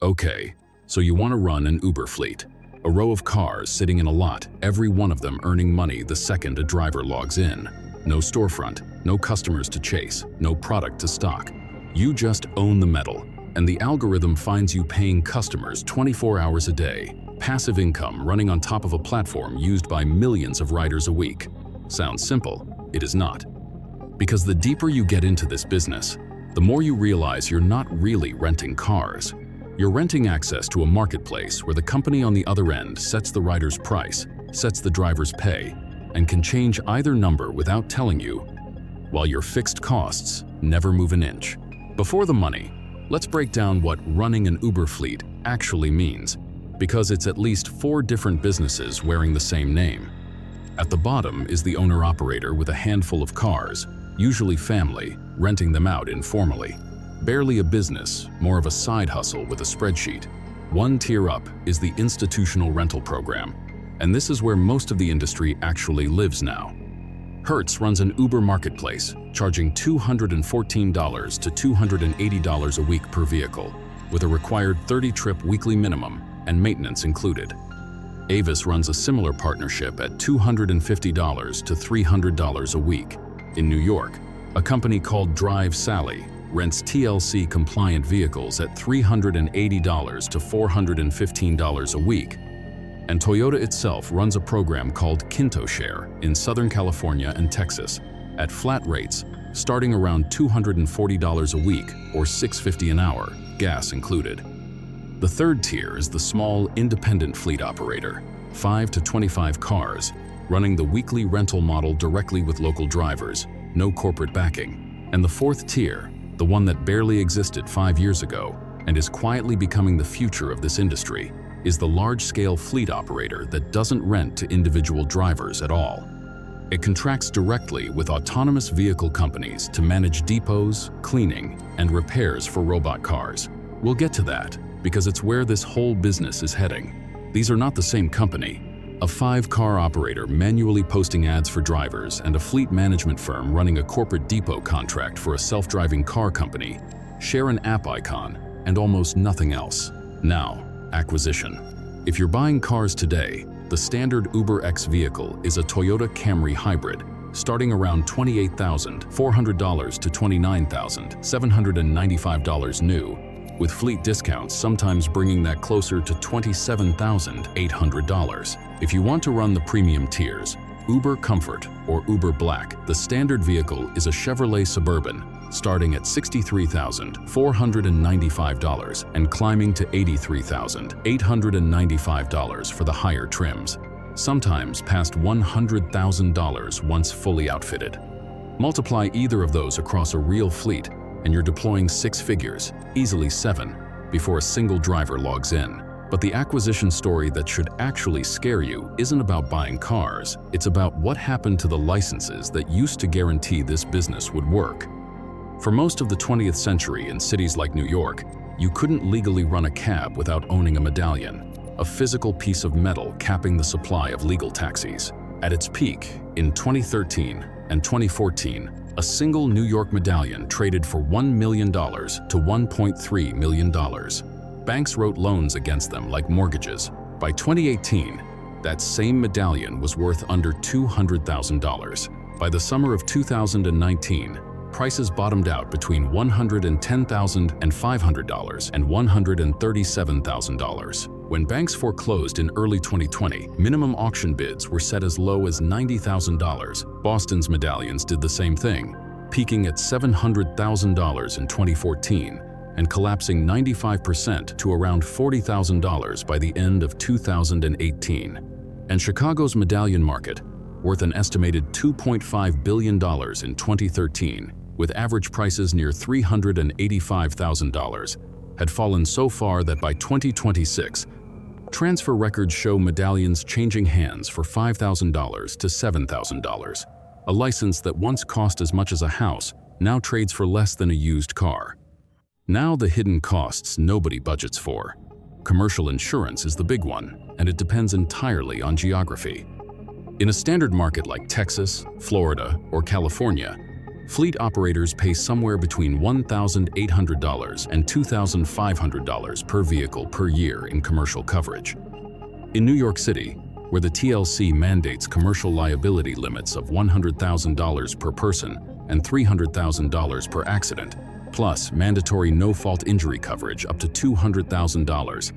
Okay, so you want to run an Uber fleet. A row of cars sitting in a lot, every one of them earning money the second a driver logs in. No storefront, no customers to chase, no product to stock. You just own the metal, and the algorithm finds you paying customers 24 hours a day. Passive income running on top of a platform used by millions of riders a week. Sounds simple, it is not. Because the deeper you get into this business, the more you realize you're not really renting cars. You're renting access to a marketplace where the company on the other end sets the rider's price, sets the driver's pay, and can change either number without telling you, while your fixed costs never move an inch. Before the money, let's break down what running an Uber fleet actually means, because it's at least 4 different businesses wearing the same name. At the bottom is the owner-operator with a handful of cars, usually family, renting them out informally. Barely a business, more of a side hustle with a spreadsheet. One tier up is the institutional rental program, and this is where most of the industry actually lives now. Hertz runs an Uber marketplace, charging $214 to $280 a week per vehicle, with a required 30-trip weekly minimum and maintenance included. Avis runs a similar partnership at $250 to $300 a week. In New York, a company called Drive Sally rents TLC-compliant vehicles at $380 to $415 a week. And Toyota itself runs a program called KintoShare in Southern California and Texas at flat rates starting around $240 a week or $650 an hour, gas included. The third tier is the small independent fleet operator, 5 to 25 cars, running the weekly rental model directly with local drivers, no corporate backing. And the fourth tier, the one that barely existed 5 years ago and is quietly becoming the future of this industry, is the large-scale fleet operator that doesn't rent to individual drivers at all. It contracts directly with autonomous vehicle companies to manage depots, cleaning, and repairs for robot cars. We'll get to that because it's where this whole business is heading. These are not the same company. A 5-car operator manually posting ads for drivers and a fleet management firm running a corporate depot contract for a self-driving car company share an app icon and almost nothing else. Now, acquisition. If you're buying cars today, the standard UberX vehicle is a Toyota Camry hybrid, starting around $28,400 to $29,795 new, with fleet discounts sometimes bringing that closer to $27,800. If you want to run the premium tiers, Uber Comfort or Uber Black, the standard vehicle is a Chevrolet Suburban, starting at $63,495 and climbing to $83,895 for the higher trims, sometimes past $100,000 once fully outfitted. Multiply either of those across a real fleet and you're deploying 6 figures, easily 7, before a single driver logs in. But the acquisition story that should actually scare you isn't about buying cars, it's about what happened to the licenses that used to guarantee this business would work. For most of the 20th century in cities like New York, you couldn't legally run a cab without owning a medallion, a physical piece of metal capping the supply of legal taxis. At its peak, in 2013 and 2014, a single New York medallion traded for $1 million to $1.3 million. Banks wrote loans against them like mortgages. By 2018, that same medallion was worth under $200,000. By the summer of 2019, prices bottomed out between $110,500 and $137,000. When banks foreclosed in early 2020, minimum auction bids were set as low as $90,000. Boston's medallions did the same thing, peaking at $700,000 in 2014 and collapsing 95% to around $40,000 by the end of 2018. And Chicago's medallion market, worth an estimated $2.5 billion in 2013, with average prices near $385,000, had fallen so far that by 2026, transfer records show medallions changing hands for $5,000 to $7,000. A license that once cost as much as a house now trades for less than a used car. Now the hidden costs nobody budgets for. Commercial insurance is the big one, and it depends entirely on geography. In a standard market like Texas, Florida, or California, Fleet operators pay somewhere between $1,800 and $2,500 per vehicle per year in commercial coverage. In New York City, where the TLC mandates commercial liability limits of $100,000 per person and $300,000 per accident, plus mandatory no-fault injury coverage up to $200,000.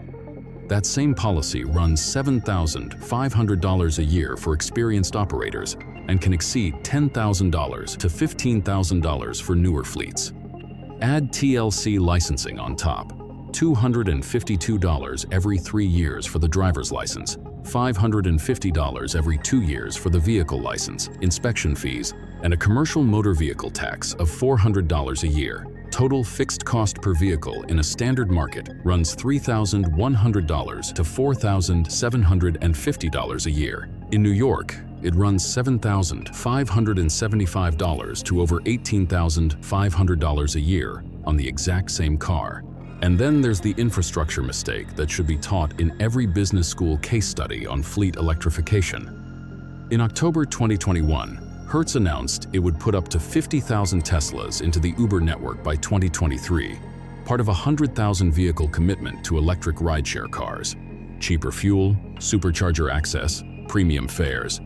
That same policy runs $7,500 a year for experienced operators and can exceed $10,000 to $15,000 for newer fleets. Add TLC licensing on top, $252 every 3 years for the driver's license, $550 every 2 years for the vehicle license, inspection fees, and a commercial motor vehicle tax of $400 a year. Total fixed cost per vehicle in a standard market runs $3,100 to $4,750 a year. In New York, it runs $7,575 to over $18,500 a year on the exact same car. And then there's the infrastructure mistake that should be taught in every business school case study on fleet electrification. In October 2021, Hertz announced it would put up to 50,000 Teslas into the Uber network by 2023, part of a 100,000 vehicle commitment to electric rideshare cars. Cheaper fuel, supercharger access, premium fares.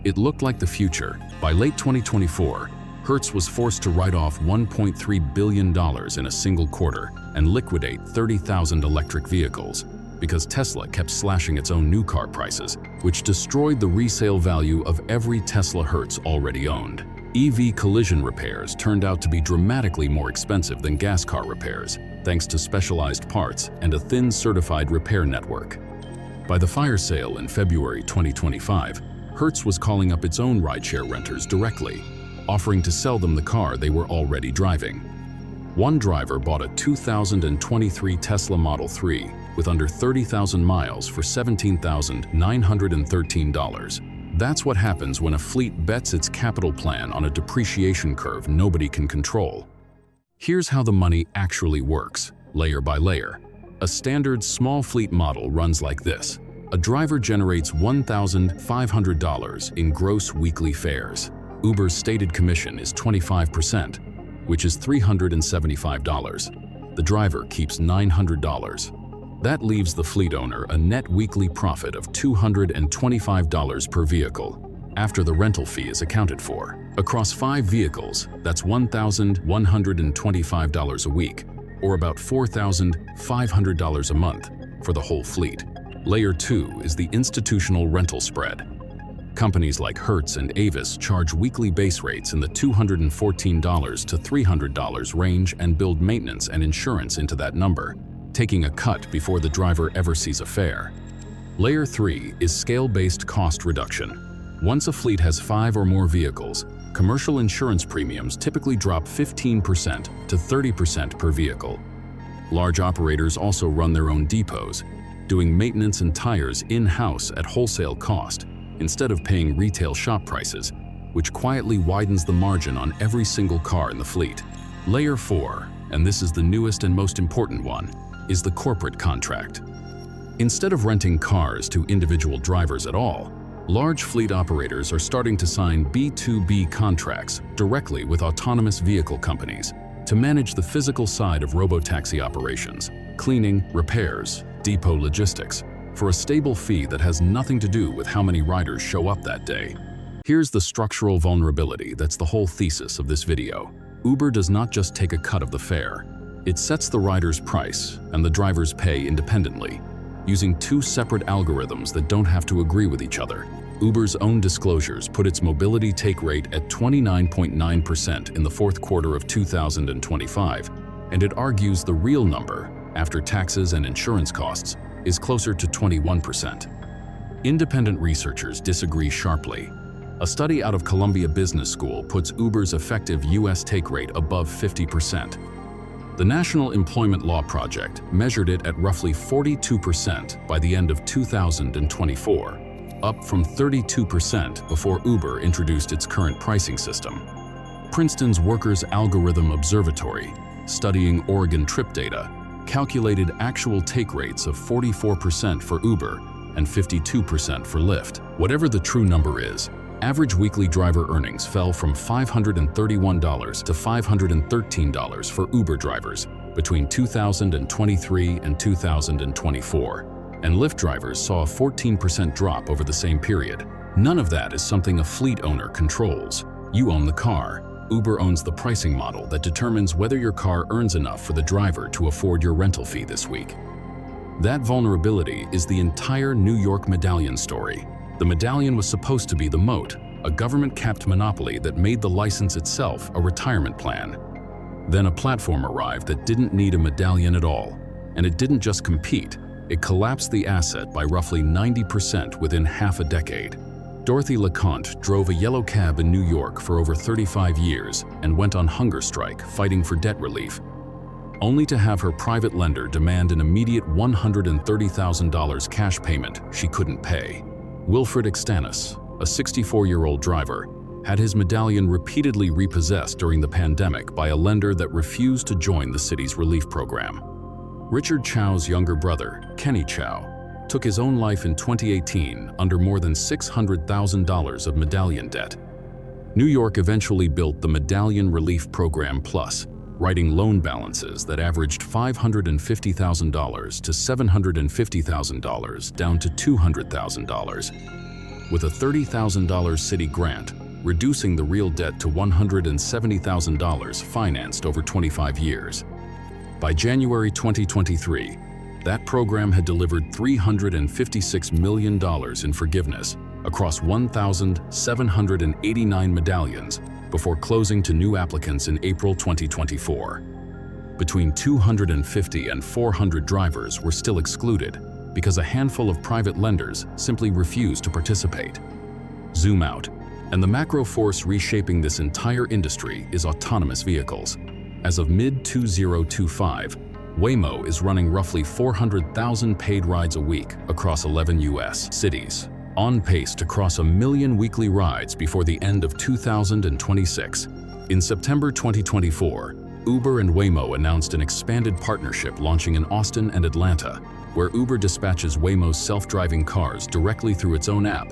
It looked like the future. By late 2024, Hertz was forced to write off $1.3 billion in a single quarter and liquidate 30,000 electric vehicles because Tesla kept slashing its own new car prices, which destroyed the resale value of every Tesla Hertz already owned. EV collision repairs turned out to be dramatically more expensive than gas car repairs, thanks to specialized parts and a thin certified repair network. By the fire sale in February 2025, Hertz was calling up its own rideshare renters directly, offering to sell them the car they were already driving. One driver bought a 2023 Tesla Model 3 with under 30,000 miles for $17,913. That's what happens when a fleet bets its capital plan on a depreciation curve nobody can control. Here's how the money actually works, layer by layer. A standard small fleet model runs like this. A driver generates $1,500 in gross weekly fares. Uber's stated commission is 25%, which is $375. The driver keeps $900. That leaves the fleet owner a net weekly profit of $225 per vehicle, after the rental fee is accounted for. Across 5 vehicles, that's $1,125 a week, or about $4,500 a month for the whole fleet. Layer 2 is the institutional rental spread. Companies like Hertz and Avis charge weekly base rates in the $214 to $300 range and build maintenance and insurance into that number, taking a cut before the driver ever sees a fare. Layer 3 is scale-based cost reduction. Once a fleet has 5 or more vehicles, commercial insurance premiums typically drop 15% to 30% per vehicle. Large operators also run their own depots, doing maintenance and tires in-house at wholesale cost, instead of paying retail shop prices, which quietly widens the margin on every single car in the fleet. Layer 4, and this is the newest and most important one, is the corporate contract. Instead of renting cars to individual drivers at all, large fleet operators are starting to sign B2B contracts directly with autonomous vehicle companies to manage the physical side of robotaxi operations, cleaning, repairs, depot logistics, for a stable fee that has nothing to do with how many riders show up that day. Here's the structural vulnerability that's the whole thesis of this video. Uber does not just take a cut of the fare. It sets the rider's price and the driver's pay independently, using 2 separate algorithms that don't have to agree with each other. Uber's own disclosures put its mobility take rate at 29.9% in the 4th quarter of 2025, and it argues the real number, after taxes and insurance costs, is closer to 21%. Independent researchers disagree sharply. A study out of Columbia Business School puts Uber's effective US take rate above 50%. The National Employment Law Project measured it at roughly 42% by the end of 2024, up from 32% before Uber introduced its current pricing system. Princeton's Workers' Algorithm Observatory, studying Oregon trip data, calculated actual take rates of 44% for Uber and 52% for Lyft. Whatever the true number is, Average weekly driver earnings fell from $531 to $513 for Uber drivers between 2023 and 2024, and Lyft drivers saw a 14% drop over the same period. None of that is something a fleet owner controls. You own the car. Uber owns the pricing model that determines whether your car earns enough for the driver to afford your rental fee this week. That vulnerability is the entire New York Medallion story. The Medallion was supposed to be the moat, a government-capped monopoly that made the license itself a retirement plan. Then a platform arrived that didn't need a Medallion at all, and it didn't just compete, it collapsed the asset by roughly 90% within half a decade. Dorothy LeConte drove a yellow cab in New York for over 35 years and went on hunger strike fighting for debt relief, only to have her private lender demand an immediate $130,000 cash payment she couldn't pay. Wilfred Extanis, a 64-year-old driver, had his Medallion repeatedly repossessed during the pandemic by a lender that refused to join the city's relief program. Richard Chow's younger brother, Kenny Chow, took his own life in 2018 under more than $600,000 of Medallion debt. New York eventually built the Medallion Relief Program Plus, writing loan balances that averaged $550,000 to $750,000 down to $200,000, with a $30,000 city grant, reducing the real debt to $170,000 financed over 25 years. By January 2023, that program had delivered $356 million in forgiveness across 1,789 medallions before closing to new applicants in April 2024. Between 250 and 400 drivers were still excluded because a handful of private lenders simply refused to participate. Zoom out, and the macro force reshaping this entire industry is autonomous vehicles. As of mid-2025, Waymo is running roughly 400,000 paid rides a week across 11 U.S. cities, on pace to cross 1 million weekly rides before the end of 2026. In September 2024, Uber and Waymo announced an expanded partnership launching in Austin and Atlanta, where Uber dispatches Waymo's self-driving cars directly through its own app.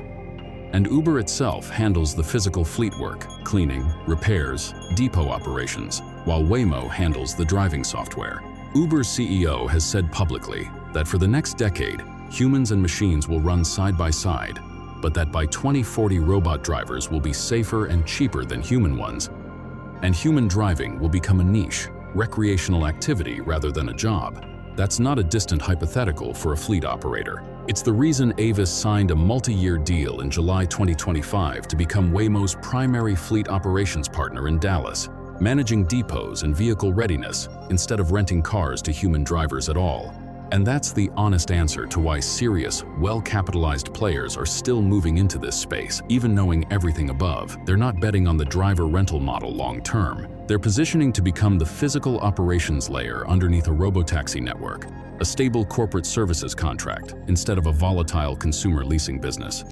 And Uber itself handles the physical fleet work, cleaning, repairs, depot operations, while Waymo handles the driving software. Uber's CEO has said publicly that for the next decade, humans and machines will run side by side, but that by 2040 robot drivers will be safer and cheaper than human ones, and human driving will become a niche, recreational activity rather than a job. That's not a distant hypothetical for a fleet operator. It's the reason Avis signed a multi-year deal in July 2025 to become Waymo's primary fleet operations partner in Dallas, managing depots and vehicle readiness instead of renting cars to human drivers at all. And that's the honest answer to why serious, well-capitalized players are still moving into this space. Even knowing everything above, they're not betting on the driver rental model long-term. They're positioning to become the physical operations layer underneath a robotaxi network, a stable corporate services contract, instead of a volatile consumer leasing business.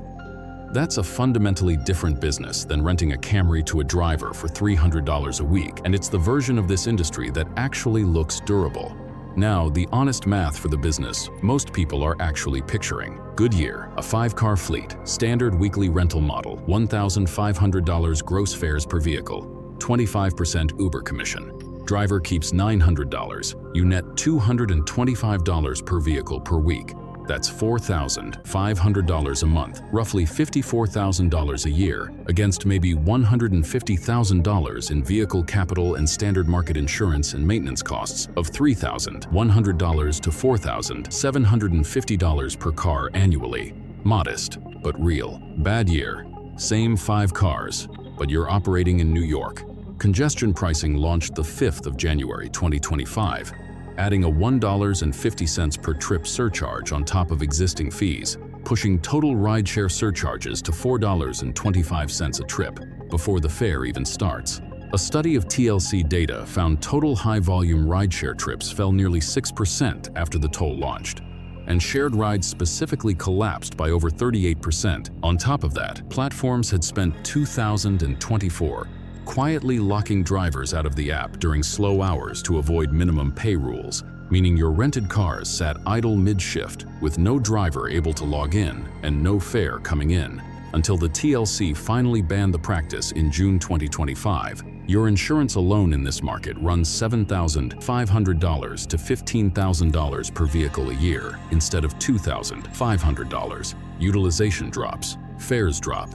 That's a fundamentally different business than renting a Camry to a driver for $300 a week, and it's the version of this industry that actually looks durable. Now, the honest math for the business most people are actually picturing. Goodyear, a 5-car fleet, standard weekly rental model, $1,500 gross fares per vehicle, 25% Uber commission. Driver keeps $900, you net $225 per vehicle per week. That's $4,500 a month, roughly $54,000 a year, against maybe $150,000 in vehicle capital and standard market insurance and maintenance costs of $3,100 to $4,750 per car annually. Modest, but real. Bad year. Same 5 cars, but you're operating in New York. Congestion pricing launched the 5th of January 2025. Adding a $1.50 per trip surcharge on top of existing fees, pushing total rideshare surcharges to $4.25 a trip before the fare even starts. A study of TLC data found total high-volume rideshare trips fell nearly 6% after the toll launched, and shared rides specifically collapsed by over 38%. On top of that, platforms had spent 2024 quietly locking drivers out of the app during slow hours to avoid minimum pay rules, meaning your rented cars sat idle mid-shift with no driver able to log in and no fare coming in. until the TLC finally banned the practice in June 2025. Your insurance alone in this market runs $7,500 to $15,000 per vehicle a year instead of $2,500. Utilization drops, fares drop,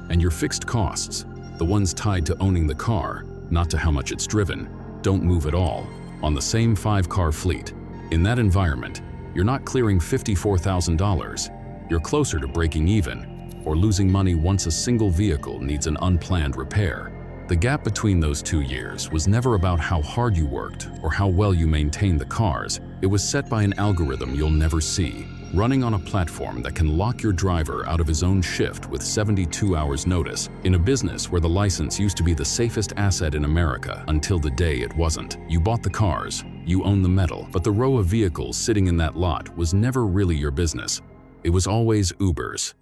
and your fixed costs, the ones tied to owning the car, not to how much it's driven, don't move at all on the same 5-car fleet. In that environment, you're not clearing $54,000. You're closer to breaking even or losing money once a single vehicle needs an unplanned repair. The gap between those 2 years was never about how hard you worked or how well you maintained the cars. It was set by an algorithm you'll never see, running on a platform that can lock your driver out of his own shift with 72 hours notice, in a business where the license used to be the safest asset in America until the day it wasn't. You bought the cars, you own the metal, but the row of vehicles sitting in that lot was never really your business. It was always Uber's.